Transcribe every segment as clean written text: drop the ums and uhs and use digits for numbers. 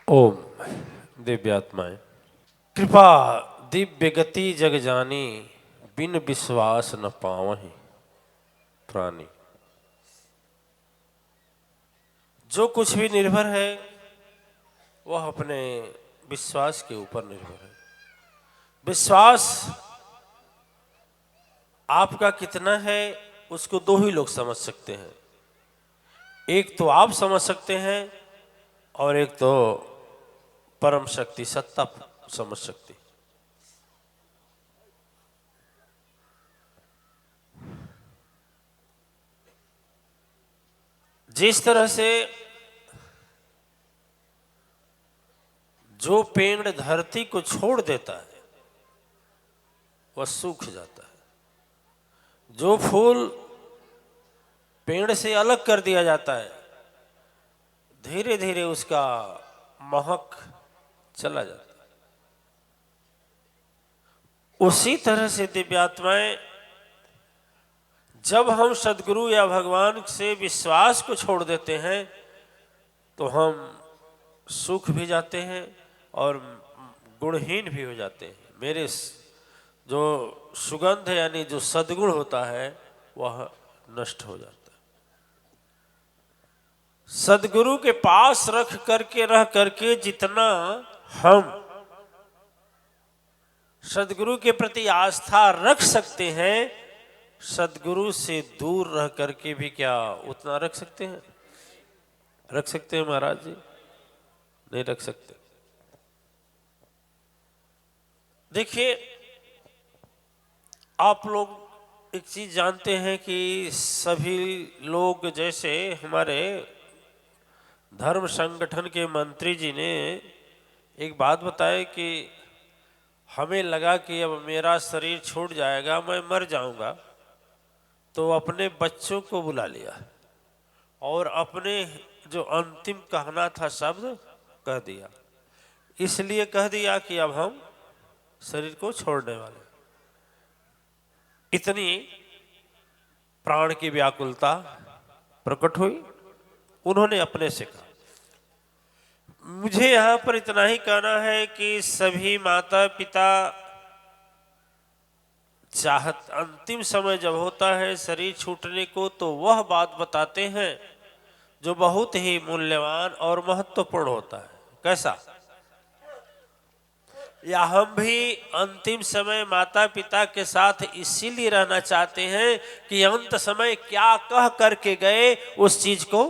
ओम दिव्यात्माएं। कृपा दिव्य गति जग जानी, बिन विश्वास न पावहीं प्राणी। जो कुछ भी निर्भर है वह अपने विश्वास के ऊपर निर्भर है। विश्वास आपका कितना है उसको दो ही लोग समझ सकते हैं। एक तो आप समझ सकते हैं और एक तो परम शक्ति सत्ता समझ सकती। जिस तरह से जो पेड़ धरती को छोड़ देता है वह सूख जाता है। जो फूल पेड़ से अलग कर दिया जाता है धीरे धीरे उसका महक चला जाता है। उसी तरह से दिव्यात्माएं, जब हम सद्गुरु या भगवान से विश्वास को छोड़ देते हैं तो हम सूख भी जाते हैं और गुणहीन भी हो जाते हैं। मेरे जो सुगंध यानी जो सद्गुण होता है वह नष्ट हो जाता है। सद्गुरु के पास रह करके जितना हम सद्गुरु के प्रति आस्था रख सकते हैं, सद्गुरु से दूर रह करके भी क्या उतना रख सकते हैं? रख सकते हैं महाराज जी? नहीं रख सकते। देखिए, आप लोग एक चीज जानते हैं कि सभी लोग, जैसे हमारे धर्म संगठन के मंत्री जी ने एक बात बताई कि हमें लगा कि अब मेरा शरीर छूट जाएगा, मैं मर जाऊंगा, तो अपने बच्चों को बुला लिया और अपने जो अंतिम कहना था शब्द कह दिया। इसलिए कह दिया कि अब हम शरीर को छोड़ने वाले। इतनी प्राण की व्याकुलता प्रकट हुई। उन्होंने अपने से कहा। मुझे यहां पर इतना ही कहना है कि सभी माता पिता चाहत अंतिम समय जब होता है शरीर छूटने को, तो वह बात बताते हैं जो बहुत ही मूल्यवान और महत्वपूर्ण होता है। कैसा? या हम भी अंतिम समय माता पिता के साथ इसीलिए रहना चाहते हैं कि अंत समय क्या कह करके गए उस चीज को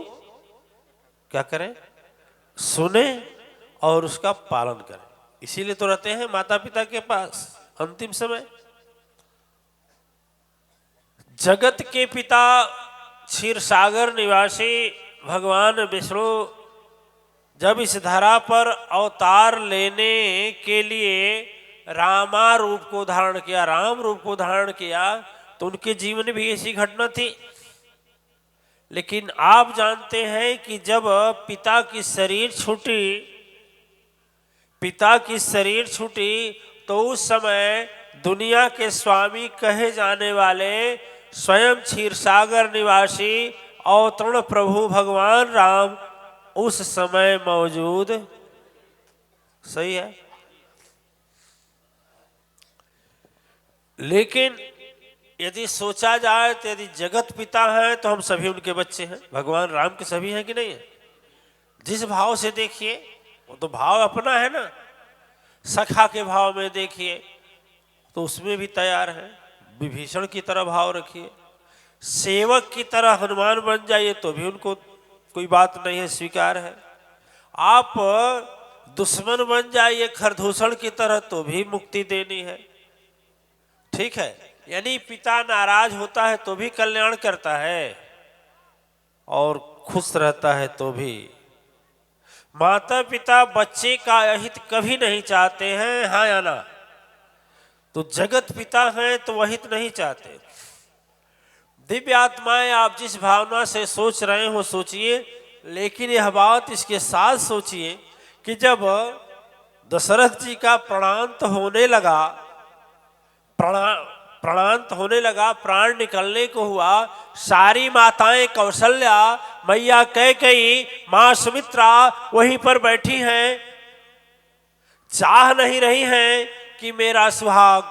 क्या करें? सुने और उसका पालन करें। इसीलिए तो रहते हैं माता पिता के पास अंतिम समय। जगत के पिता क्षीर सागर निवासी भगवान विष्णु जब इस धरा पर अवतार लेने के लिए रामा रूप को धारण किया, राम रूप को धारण किया, तो उनके जीवन भी ऐसी घटना थी। लेकिन आप जानते हैं कि जब पिता की शरीर छूटी तो उस समय दुनिया के स्वामी कहे जाने वाले स्वयं क्षीरसागर निवासी अवतरण प्रभु भगवान राम उस समय मौजूद। सही है। लेकिन यदि सोचा जाए तो यदि जगत पिता है तो हम सभी उनके बच्चे हैं। भगवान राम के सभी हैं कि नहीं है? जिस भाव से देखिए, वो तो भाव अपना है ना। सखा के भाव में देखिए तो उसमें भी तैयार है। विभीषण की तरह भाव रखिए, सेवक की तरह हनुमान बन जाइए तो भी उनको कोई बात नहीं है, स्वीकार है। आप दुश्मन बन जाइए खरदूषण की तरह तो भी मुक्ति देनी है। ठीक है। यानी पिता नाराज होता है तो भी कल्याण करता है और खुश रहता है तो भी। माता पिता बच्चे का अहित कभी नहीं चाहते हैं, हाँ या ना? तो जगत पिता हैं तो अहित नहीं चाहते। दिव्य आत्माएं, आप जिस भावना से सोच रहे हो सोचिए, लेकिन यह बात इसके साथ सोचिए कि जब दशरथ जी का प्राणांत होने लगा, प्राण निकलने को हुआ, सारी माताएं कौशल्या, मैया कैकेयी, मां सुमित्रा वहीं पर बैठी हैं चाह नहीं रही हैं कि मेरा सुहाग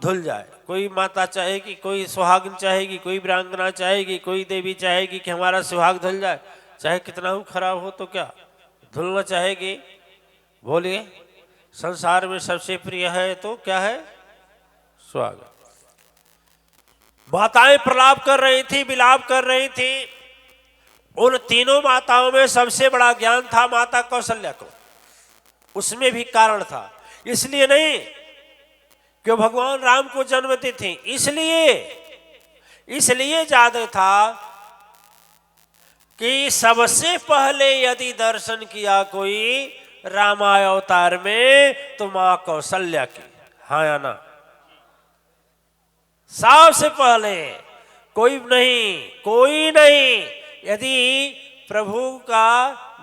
धुल जाए। कोई माता चाहेगी, कोई सुहागिन चाहेगी, कोई वीरांगना चाहेगी, कोई देवी चाहेगी कि हमारा सुहाग धुल जाए, चाहे कितना ही खराब हो तो क्या धुलना चाहेगी। बोलिए, संसार में सबसे प्रिय है तो क्या है? सुहाग। माताएं प्रलाप कर रही थी, विलाप कर रही थी। उन तीनों माताओं में सबसे बड़ा ज्ञान था माता कौशल्या को। उसमें भी कारण था, इसलिए नहीं कि भगवान राम को जन्म दी थी, इसलिए ज्यादा था कि सबसे पहले यदि दर्शन किया कोई रामावतार में तो मां कौशल्या की। हाँ या ना? सबसे पहले कोई नहीं। यदि प्रभु का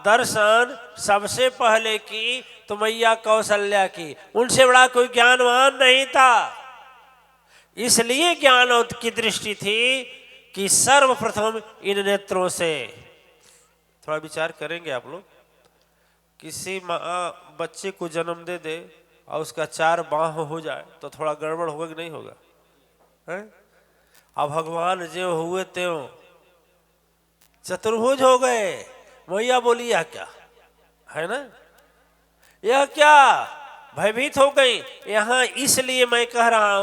दर्शन सबसे पहले की तो मैया कौशल्या की। उनसे बड़ा कोई ज्ञानवान नहीं था, इसलिए ज्ञान की दृष्टि थी कि सर्वप्रथम इन नेत्रों से। थोड़ा विचार करेंगे आप लोग, किसी माँ बच्चे को जन्म दे दे और उसका 4 बाह हो जाए तो थोड़ा गड़बड़ होगा कि नहीं होगा? है? अब भगवान जो हुए त्यों चतुर्भुज हो गए। मैया बोली यह क्या है ना, यह क्या? भयभीत हो गई। यहां इसलिए मैं कह रहा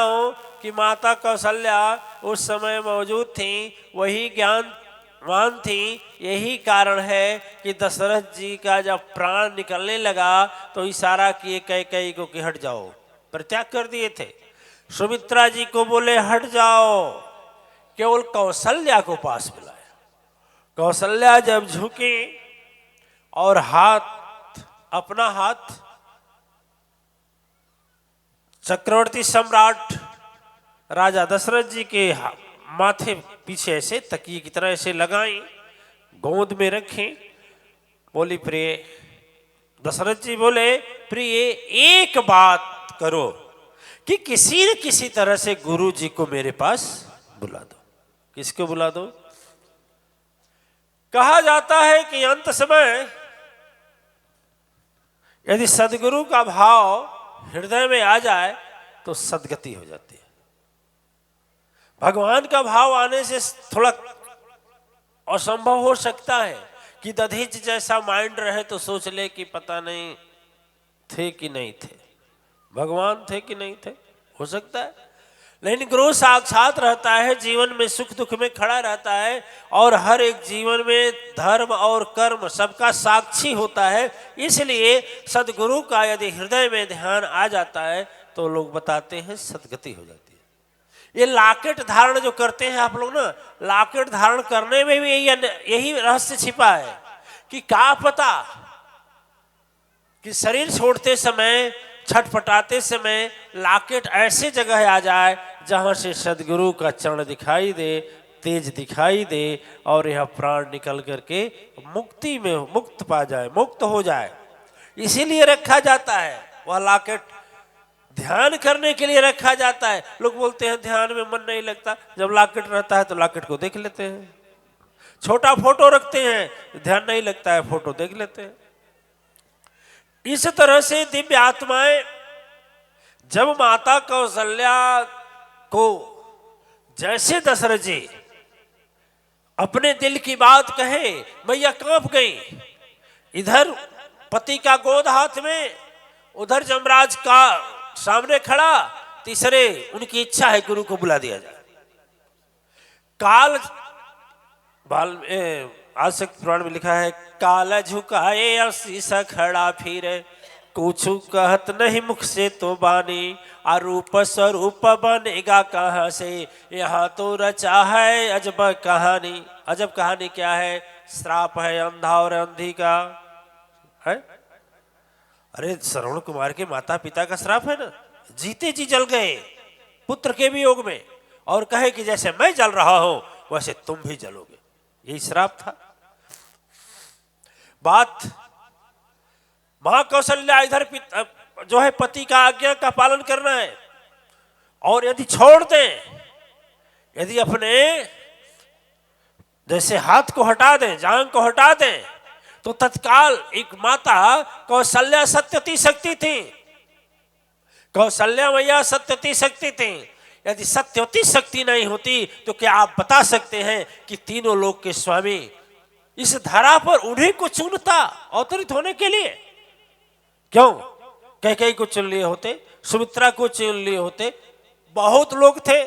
हूं कि माता कौशल्या उस समय मौजूद थी, वही ज्ञानवान थी। यही कारण है कि दशरथ जी का जब प्राण निकलने लगा तो इशारा किए कैकेयी को कि हट जाओ, परित्याग कर दिए थे। सुमित्रा जी को बोले हट जाओ, केवल कौशल्या को पास बुलाया। कौशल्या जब झुकी और अपना हाथ चक्रवर्ती सम्राट राजा दशरथ जी के माथे पीछे ऐसे तकिए की तरह ऐसे लगाई, गोद में रखी। बोली प्रिय, दशरथ जी बोले प्रिय एक बात करो कि किसी न किसी तरह से गुरु जी को मेरे पास बुला दो। किसको बुला दो? कहा जाता है कि अंत समय यदि सदगुरु का भाव हृदय में आ जाए तो सदगति हो जाती है। भगवान का भाव आने से थोड़ा असंभव हो सकता है कि दधीच जैसा माइंड रहे तो सोच ले कि पता नहीं थे कि नहीं थे, भगवान थे कि नहीं थे, हो सकता है। लेकिन गुरु साक्षात रहता है, जीवन में सुख दुख में खड़ा रहता है और हर एक जीवन में धर्म और कर्म सबका साक्षी होता है। इसलिए सदगुरु का यदि हृदय में ध्यान आ जाता है तो लोग बताते हैं सदगति हो जाती है। ये लॉकेट धारण जो करते हैं आप लोग ना, लॉकेट धारण करने में भी यही रहस्य छिपा है कि क्या पता कि शरीर छोड़ते समय, छटपटाते समय लॉकेट ऐसे जगह आ जाए जहां से सदगुरु का चरण दिखाई दे, तेज दिखाई दे और यह प्राण निकल करके मुक्ति में मुक्त पा जाए, मुक्त हो जाए। इसीलिए रखा जाता है वह लॉकेट, ध्यान करने के लिए रखा जाता है। लोग बोलते हैं ध्यान में मन नहीं लगता, जब लॉकेट रहता है तो लॉकेट को देख लेते हैं। छोटा फोटो रखते हैं, ध्यान नहीं लगता है, फोटो देख लेते हैं। इस तरह से दिव्य आत्माएं जब माता कौशल्या को जैसे दशरथ जी अपने दिल की बात कहे, मैया कांप गई। इधर पति का गोद हाथ में, उधर जमराज का सामने खड़ा, तीसरे उनकी इच्छा है गुरु को बुला दिया जाए। काल आशक्त पुराण में लिखा है, काल झुकाए शीश खड़ा फिरे, कुछ कहत नहीं मुख से तो बानी, अरूप स्वरूप बनेगा कहां से, यहाँ तो रचा है अजब कहानी। अजब कहानी क्या है? श्राप है अंधा और अंधी का है। अरे श्रवण कुमार के माता पिता का श्राप है ना, जीते जी जल गए पुत्र के वियोग में, और कहे कि जैसे मैं जल रहा हूं वैसे तुम भी जलोगे, यही श्राप था। बात मां कौशल्या इधर जो है पति का आज्ञा का पालन करना है, और यदि छोड़ दें, यदि अपने जैसे हाथ को हटा दें, जांग को हटा दें, तो तत्काल एक माता कौशल्या सत्यवती शक्ति थी, कौशल्या मैया सत्यवती शक्ति थी। यदि सत्यवती शक्ति नहीं होती तो क्या आप बता सकते हैं कि तीनों लोक के स्वामी इस धरा पर उन्हीं को चुनता अवतरित होने के लिए? क्यों? कैकेयी को चुन लिए होते, सुमित्रा को चुन लिए होते, बहुत लोग थे,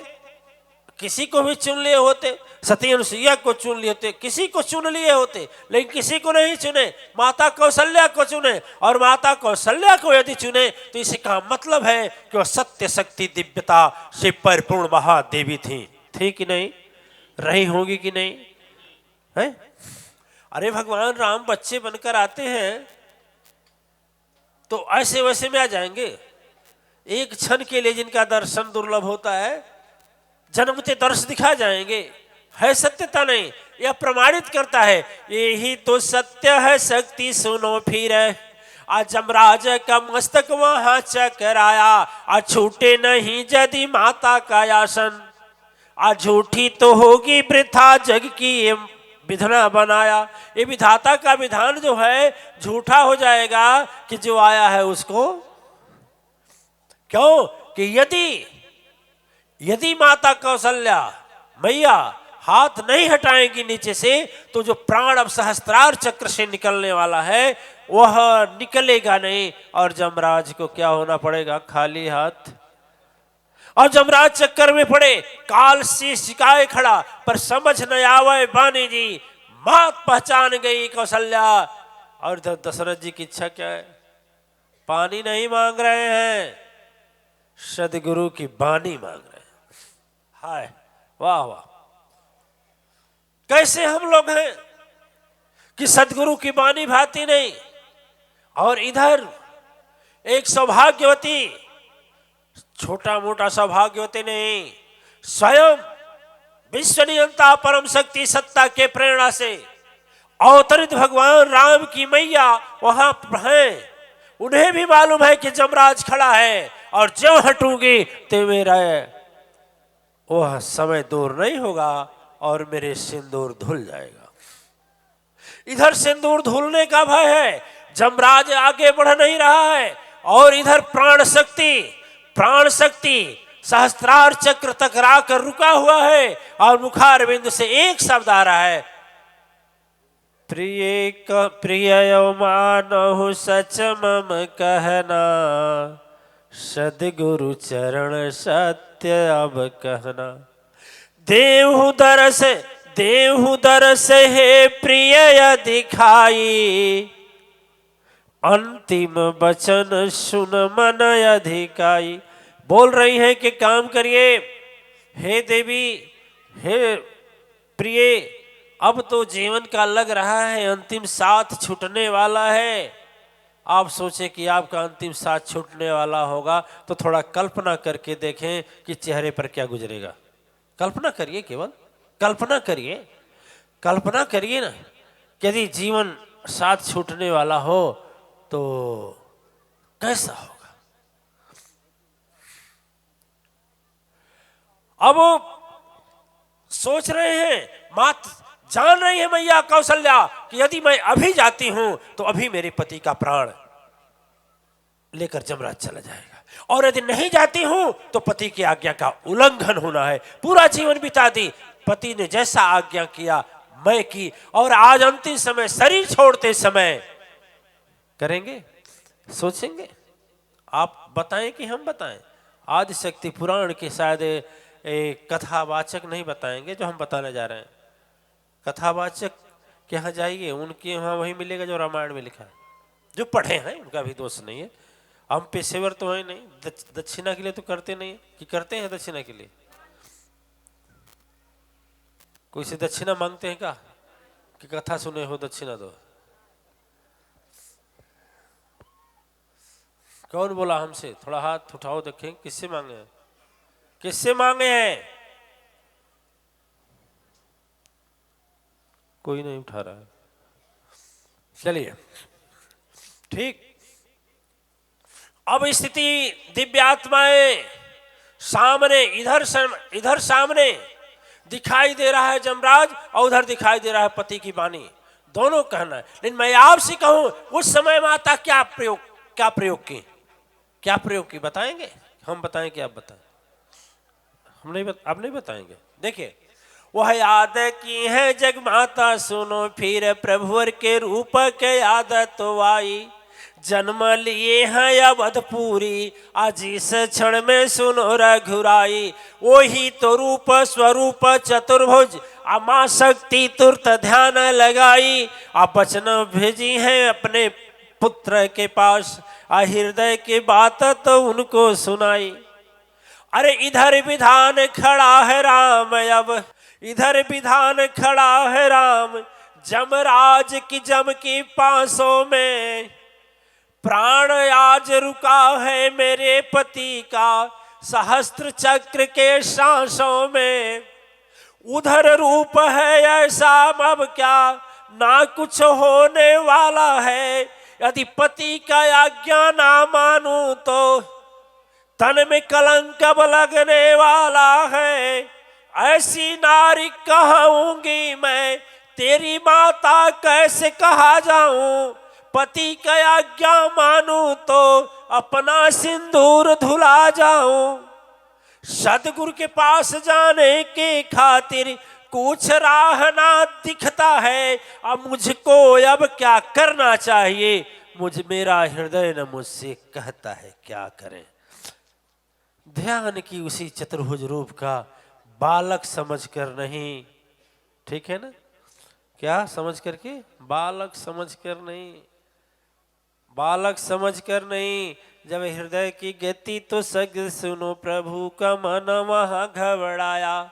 किसी को भी चुन लिए होते, सती अनुसुईया को चुन लिए होते, किसी को चुन लिए होते, लेकिन किसी को नहीं चुने, माता कौशल्या को चुने। और माता कौशल्या को यदि चुने तो इसका मतलब है कि वह सत्य शक्ति दिव्यता से परिपूर्ण महादेवी थी कि नहीं? रही होगी कि नहीं है? अरे भगवान राम बच्चे बनकर आते हैं तो ऐसे वैसे में आ जाएंगे? एक क्षण के लिए जिनका दर्शन दुर्लभ होता है, जन्मते दर्श दिखा जाएंगे, है सत्यता नहीं। यह प्रमाणित करता है, यही तो सत्य है शक्ति सुनो फिर। आज जमराज का मस्तक वहां चकराया, आज छूटे नहीं यदि माता का आसन। आज झूठी तो होगी वृथा जग की ये विधान बनाया। ये विधाता का विधान जो है झूठा हो जाएगा कि जो आया है उसको। क्यों? कि यदि माता कौशल्या मैया हाथ नहीं हटाएंगी नीचे से तो जो प्राण अब सहस्त्रार चक्र से निकलने वाला है वह निकलेगा नहीं, और जमराज को क्या होना पड़ेगा? खाली हाथ। और जमराज चक्कर में पड़े, काल से सिकाए खड़ा, पर समझ न आवे बानी जी, मात पहचान गई कौशल्या। और दशरथ जी की इच्छा क्या है? पानी नहीं मांग रहे हैं, सदगुरु की बानी मांग रहे हैं। हाय वाह वाह, कैसे हम लोग हैं कि सदगुरु की बानी भाती नहीं। और इधर एक सौभाग्यवती, छोटा मोटा सौभाग्यवती नहीं, स्वयं विश्व नियंता परम शक्ति सत्ता के प्रेरणा से अवतरित भगवान राम की मैया वहां हैं। उन्हें भी मालूम है कि जमराज खड़ा है और जो हटूंगी तो मेरा वह समय दूर नहीं होगा और मेरे सिंदूर धुल जाएगा। इधर सिंदूर धुलने का भय है, जमराज आगे बढ़ नहीं रहा है, और इधर प्राण शक्ति सहस्त्रार चक्र टकरा कर रुका हुआ है, और मुखार बिंदु से एक शब्द आ रहा है, प्रिय मानहु सच मम कहना, सदगुरु चरण सत्य अब कहना। देहु दरस हे प्रिय दिखाई, अंतिम वचन सुन मन अधिकाई। बोल रही हैं कि काम करिए, हे देवी, हे प्रिय, अब तो जीवन का लग रहा है अंतिम साथ छूटने वाला है। आप सोचे कि आपका अंतिम साथ छूटने वाला होगा तो थोड़ा कल्पना करके देखें कि चेहरे पर क्या गुजरेगा। कल्पना करिए, केवल कल्पना करिए ना, यदि जीवन साथ छूटने वाला हो तो कैसा होगा। अब सोच रहे हैं, मात जान रही है मैया कौशल्या कि यदि मैं अभी जाती हूं तो अभी मेरे पति का प्राण लेकर जमराज चला जाएगा, और यदि नहीं जाती हूं तो पति की आज्ञा का उल्लंघन होना है। पूरा जीवन बिता दी, पति ने जैसा आज्ञा किया मैं की, और आज अंतिम समय शरीर छोड़ते समय करेंगे, सोचेंगे। आप बताएं कि हम बताएं? आदि शक्ति पुराण के शायद कथावाचक नहीं बताएंगे जो हम बताने जा रहे हैं। कथावाचक के यहाँ जाइए, उनके वहाँ वही मिलेगा जो रामायण में लिखा है। जो पढ़े हैं उनका भी दोष नहीं है, हम पेशेवर तो है नहीं, दक्षिणा के लिए तो करते नहीं कि करते हैं दक्षिणा के लिए? कोई से दक्षिणा मांगते हैं क्या कि कथा सुने हो दक्षिणा दो? कौन बोला हमसे? थोड़ा हाथ उठाओ, देखें किससे मांगे हैं, किससे मांगे हैं? कोई नहीं उठा रहा है। चलिए ठीक, अब स्थिति दिव्य आत्माएं सामने, इधर सामने दिखाई दे रहा है जमराज, और उधर दिखाई दे रहा है पति की वाणी। दोनों कहना है। लेकिन मैं आपसे कहूं उस समय माता क्या प्रयोग की बताएंगे? हम बताएं कि आप बताएं? आप नहीं बताएंगे। देखिए, वह याद की है जग माता सुनो, फिर प्रभुवर के रूप के याद तो आई। जन्म लिए हैं अवधपुरी, आज इस क्षण में सुनो रघुराई। वही तो रूप स्वरूप चतुर्भुज, मां शक्ति तुरत ध्यान लगाई। आप वचन भेजी हैं अपने पुत्र के पास, हृदय की बात तो उनको सुनाई। अरे इधर विधान खड़ा है राम, अब इधर विधान खड़ा है राम, जमराज की जम की पासों में। प्राण आज रुका है मेरे पति का, सहस्त्र चक्र के सांसों में। उधर रूप है ऐसा अब क्या, ना कुछ होने वाला है। यदि पति का आज्ञा ना मानूं तो तन में कलंक अब लगने वाला है। ऐसी नारी कहूंगी मैं, तेरी माता कैसे कहा जाऊं। पति का आज्ञा मानूं तो अपना सिंदूर धुला जाऊं। सदगुरु के पास जाने के खातिर कुछ राह ना दिखता है। अब मुझको अब क्या करना चाहिए, मेरा हृदय न मुझसे कहता है क्या करें। ध्यान की उसी चतुर्भुज रूप का बालक समझकर नहीं, ठीक है ना? क्या समझ करके? बालक समझकर नहीं, बालक समझकर नहीं। जब हृदय की गति तो सग सुनो, प्रभु का मन वहां घबराया।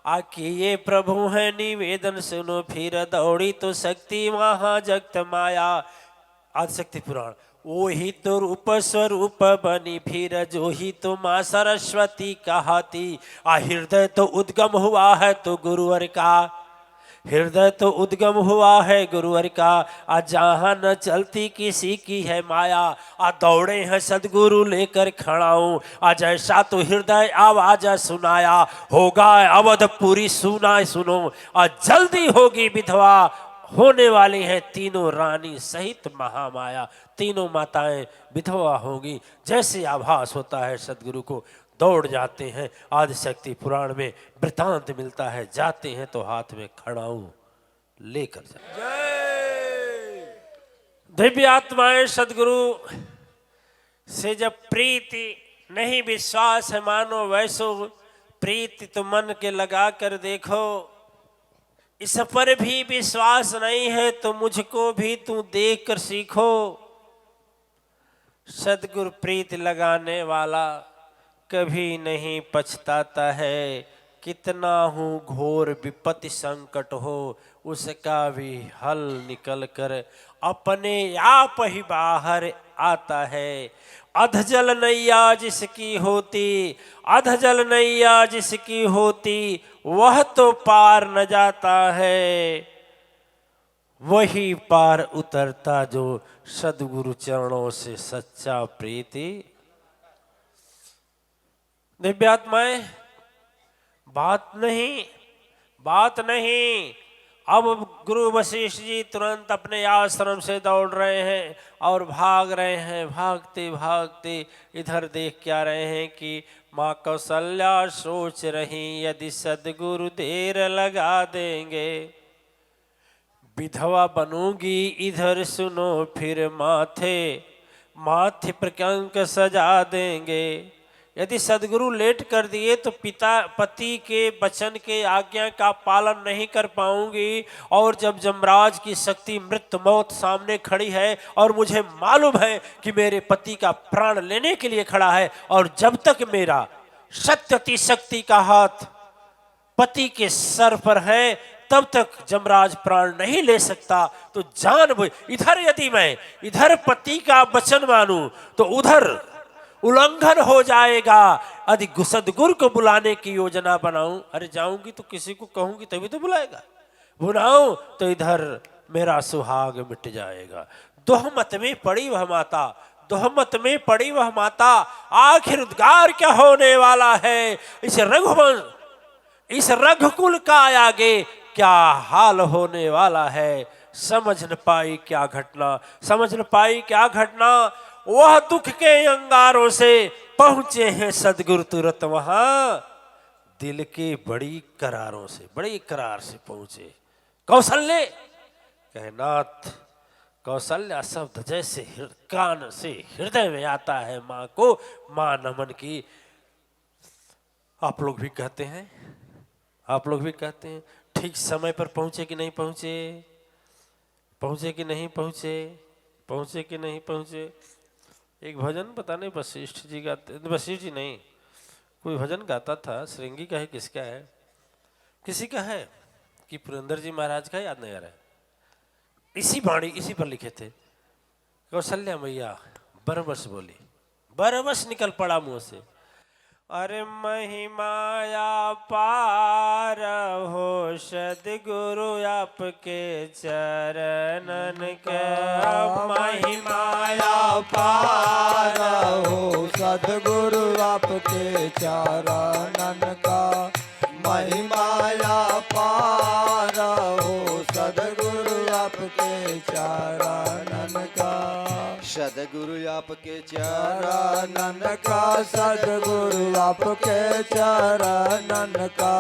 आके ये प्रभु है निवेदन सुनो, फिर दौड़ी तो शक्ति वहां जगत माया। आदिशक्ति पुराण। वो ही तो रूप स्वरूप बनी, फिर जो ही तो माँ सरस्वती कहती। हृदय तो उद्गम हुआ है तो गुरुवर का, हृदय तो उद्गम हुआ है गुरुवर का। जहाँ न चलती किसी की है माया, दौड़े हैं सदगुरु लेकर खड़ा हूँ। जैसा तो हृदय आवाज सुनाया, होगा अवधपुरी सुना सुनो। जल्दी होगी विधवा, होने वाली है तीनों रानी सहित महामाया। तीनों माताएं विधवा होंगी। जैसे आभास होता है सदगुरु को, दौड़ जाते हैं। आदिशक्ति पुराण में वृतांत मिलता है, जाते हैं तो हाथ में खड़ाऊ लेकर जाते। दिव्य आत्माएं सदगुरु से जब प्रीति नहीं विश्वास है मानो, वैसो प्रीति तो मन के लगा कर देखो। इस पर भी विश्वास नहीं है तो मुझको भी तू देख कर सीखो। सदगुरु प्रीति लगाने वाला कभी नहीं पछताता है। कितना हूँ घोर विपत्ति संकट हो, उसका भी हल निकल कर अपने आप ही बाहर आता है। अधजल नैया जिसकी होती, अधजल नैया जिसकी होती, वह तो पार न जाता है। वही पार उतरता जो सदगुरु चरणों से सच्चा प्रीति। दिव्यात्माएं, बात नहीं। अब गुरु वशिष्ठ जी तुरंत अपने आश्रम से दौड़ रहे हैं और भाग रहे हैं। भागते भागते इधर देख क्या रहे हैं कि माँ कौशल्या सोच रही, यदि सदगुरु देर लगा देंगे, विधवा बनूंगी इधर सुनो, फिर माथे पर कंक सजा देंगे। यदि सदगुरु लेट कर दिए तो पति के वचन के आज्ञा का पालन नहीं कर पाऊंगी। और जब जमराज की शक्ति मृत्यु मौत सामने खड़ी है और मुझे मालूम है कि मेरे पति का प्राण लेने के लिए खड़ा है, और जब तक मेरा सत्यति शक्ति का हाथ पति के सर पर है तब तक जमराज प्राण नहीं ले सकता। तो जानबूझ यदि मैं इधर पति का वचन मानूं तो उधर उल्लंघन हो जाएगा। यदि सदगुरु को बुलाने की योजना बनाऊं, अरे जाऊंगी तो किसी को कहूंगी तभी तो बुलाएगा, बुलाऊं तो इधर मेरा सुहाग मिट जाएगा। दोहमत में पड़ी वह माता, दोहमत में पड़ी वह माता। आखिर उद्गार क्या होने वाला है इस रघुवंश, इस रघुकुल का आगे क्या हाल होने वाला है। समझ न पाई क्या घटना, समझ न पाई क्या घटना। वह दुख के अंगारों से पहुंचे हैं सदगुरु तुरंत वहां, दिल के बड़ी करारों से, बड़ी करार से पहुंचे। कौशल्य कहे नाथ, कौशल्या शब्द जैसे कान से हृदय में आता है माँ को, माँ नमन की। आप लोग भी कहते हैं, आप लोग भी कहते हैं, ठीक समय पर पहुंचे कि नहीं पहुंचे, पहुंचे कि नहीं पहुंचे, पहुंचे कि नहीं पहुंचे। एक भजन पता नहीं वशिष्ठ जी गाते, वशिष्ठ जी नहीं, कोई भजन गाता था, श्रृंगी का है किसका है, किसी का है कि पुरंदर जी महाराज का, याद नहीं आ रहा है। इसी वाणी इसी पर लिखे थे। कौशल्या मैया बरबस बोली, बरबस निकल पड़ा मुंह से, अरे महिमाया पार हो सदगुरु आपके चरणन के, महिमाया पार हो सदगुरु आपके चरणन का, महिमाया पार हो सदगुरु आपके चरणन का, सदगुरु आपके चरणन का, सदगुरु आपके चरणन का,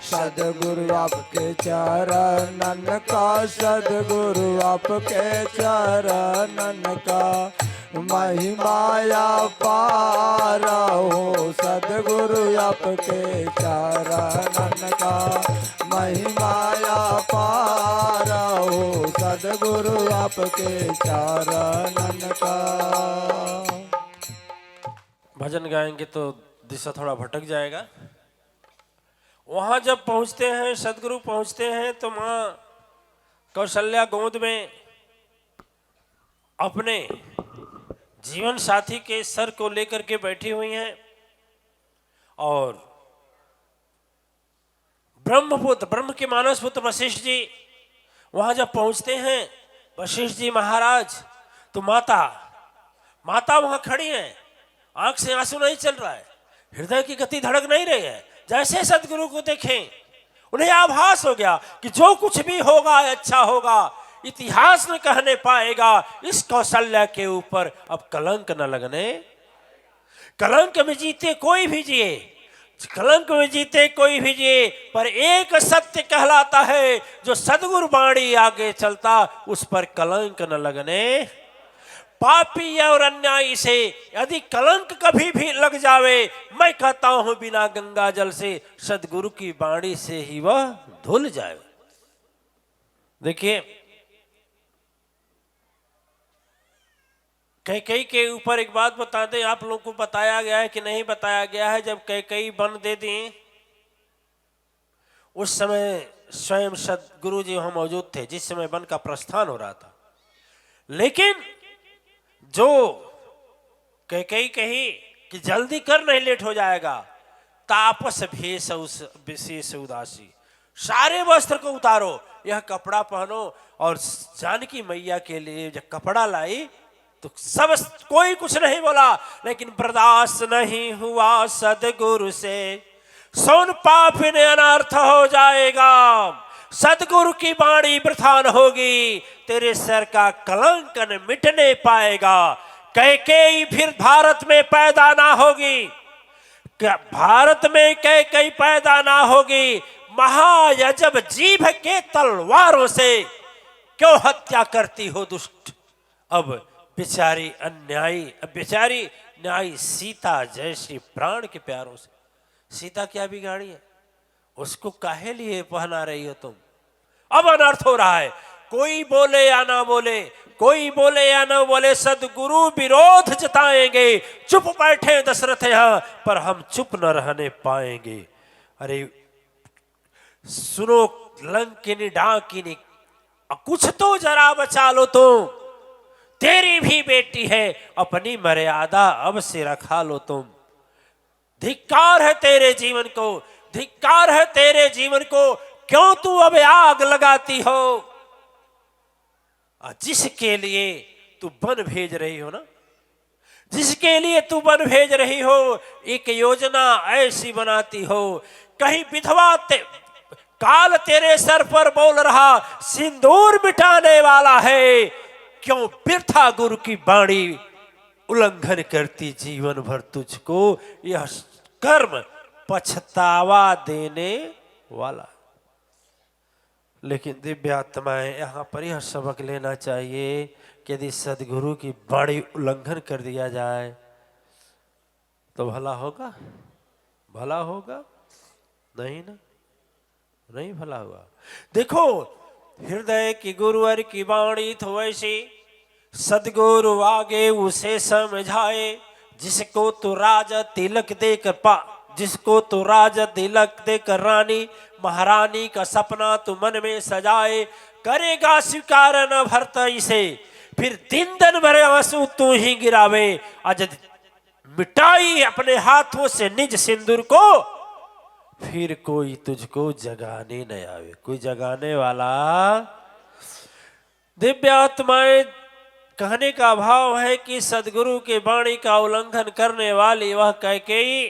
सदगुरु आपके चरणन का, सदगुरु आपके चरणन का, महिमाया पार हो सदगुरु आपके चरणन का, महिमाया पार हो सदगुरु आपके चरणन का। भजन गाएंगे तो दिशा थोड़ा भटक जाएगा। वहां जब पहुंचते हैं, सदगुरु पहुंचते हैं, तो मां कौशल्या गोद में अपने जीवन साथी के सर को लेकर के बैठी हुई हैं, और ब्रह्मपुत्र, ब्रह्म के मानस पुत्र वशिष्ठ जी वहां जब पहुंचते हैं, वशिष्ठ जी महाराज, तो माता वहां खड़ी हैं, आंख से आंसू नहीं चल रहा है, हृदय की गति धड़क नहीं रही है। जैसे सदगुरु को देखें, उन्हें आभास हो गया कि जो कुछ भी होगा अच्छा होगा, इतिहास न कहने पाएगा इस कौशल्या के ऊपर अब कलंक न लगने। कलंक में जीते कोई भी जिए, कलंक में जीते कोई भी जिए, पर एक सत्य कहलाता है, जो सदगुरु वाणी आगे चलता उस पर कलंक न लगने। पापी और अन्यायी से यदि कलंक कभी भी लग जावे, मैं कहता हूं बिना गंगा जल से सदगुरु की वाणी से ही वह धुल जाए। देखिए, कैकेयी के ऊपर एक बात बता दें, आप लोगों को बताया गया है कि नहीं बताया गया है। जब कैकेयी वन दे दी, उस समय स्वयं सदगुरु जी वहां मौजूद थे, जिस समय वन का प्रस्थान हो रहा था। लेकिन जो कैकेयी कही कि जल्दी कर, नहीं लेट हो जाएगा, तापस भेष विशेष उदासी, सारे वस्त्र को उतारो, यह कपड़ा पहनो। और जानकी मैया के लिए जब कपड़ा लाई तो सब कोई कुछ नहीं बोला, लेकिन बर्दाश्त नहीं हुआ सदगुरु से, सुन पाप ने अनर्थ हो जाएगा, सदगुरु की वाणी वृथा न होगी, तेरे सर का कलंक न मिटने पाएगा। कैकेयी फिर भारत में पैदा ना होगी, भारत में कैकेयी पैदा ना होगी। महायजब जीभ के तलवारों से क्यों हत्या करती हो दुष्ट। अब बेचारी अन्यायी, अब बेचारी न्यायी सीता जैसी प्राण के प्यारों से, सीता क्या बिगाड़ी है, उसको काहे लिए पहना रही हो तुम। अब अनर्थ हो रहा है, कोई बोले या ना बोले, कोई बोले या ना बोले, सदगुरु विरोध जताएंगे। चुप बैठे दशरथ यहां, पर हम चुप न रहने पाएंगे। अरे सुनो लंकिनी डाकिनी, कुछ तो जरा बचा लो तुम, तेरी भी बेटी है, अपनी मर्यादा अब से रखा लो तुम। धिक्कार है तेरे जीवन को, धिक्कार है तेरे जीवन को, क्यों तू अब आग लगाती हो। जिसके लिए तू वन भेज रही हो ना, जिसके लिए तू वन भेज रही हो, एक योजना ऐसी बनाती हो, कहीं विधवा काल तेरे सर पर बोल रहा सिंदूर मिटाने वाला है, क्यों वृथा गुरु की वाणी उल्लंघन करती जीवन भर तुझको यह कर्म पछतावा देने वाला। लेकिन दिव्य आत्माएं यहाँ पर यह सबक लेना चाहिए कि यदि सदगुरु की वाणी उल्लंघन कर दिया जाए तो भला होगा? भला होगा? नहीं ना, नहीं भला हुआ। देखो हृदय की गुरुवर की वाणी तो वैसी, सदगुरु आगे उसे समझाए, जिसको तो राज तिलक देकर जिसको तो राज तिलक देकर रानी महारानी का सपना तू मन में सजाए, करेगा स्वीकार न भरता इसे, फिर दिन दिन भरे आंसू तू ही गिरावे, आज मिटाई अपने हाथों से निज सिंदूर को, फिर कोई तुझको जगाने न आवे। कोई जगाने वाला। दिव्य आत्माएं कहने का भाव है कि सदगुरु के वाणी का उल्लंघन करने वाली वह कैकेयी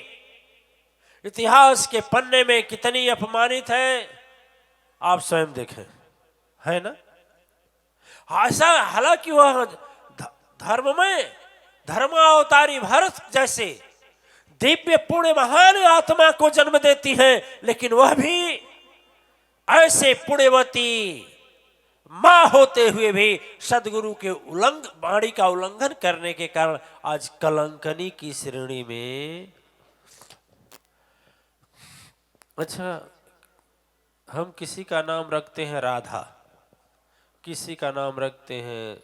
इतिहास के पन्ने में कितनी अपमानित है, आप स्वयं देखें, है ना। ऐसा हालांकि वह धर्म में धर्मावतारी भरत जैसे दिव्य पुण्य महान आत्मा को जन्म देती है, लेकिन वह भी ऐसे पुण्यवती मां होते हुए भी सदगुरु के वाणी का उल्लंघन करने के कारण आज कलंकनी की श्रेणी में। अच्छा, हम किसी का नाम रखते हैं राधा, किसी का नाम रखते हैं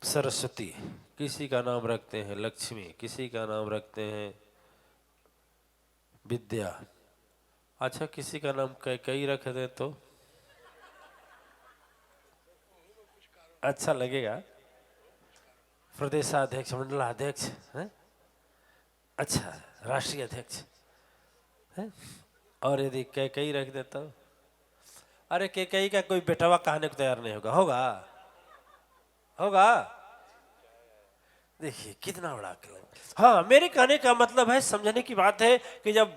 सरस्वती, किसी का नाम रखते हैं लक्ष्मी, किसी का नाम रखते हैं विद्या। अच्छा, किसी का नाम कई रख दें तो अच्छा लगेगा? प्रदेशाध्यक्ष, मंडलाध्यक्ष है, अच्छा राष्ट्रीय अध्यक्ष है। और यदि कई रख देता हूं, अरे कई का कोई बेटवा कहने को तैयार नहीं होगा। होगा? होगा? देखिए कितना बड़ा कलंक। हाँ, मेरे कहने का मतलब है, समझने की बात है कि जब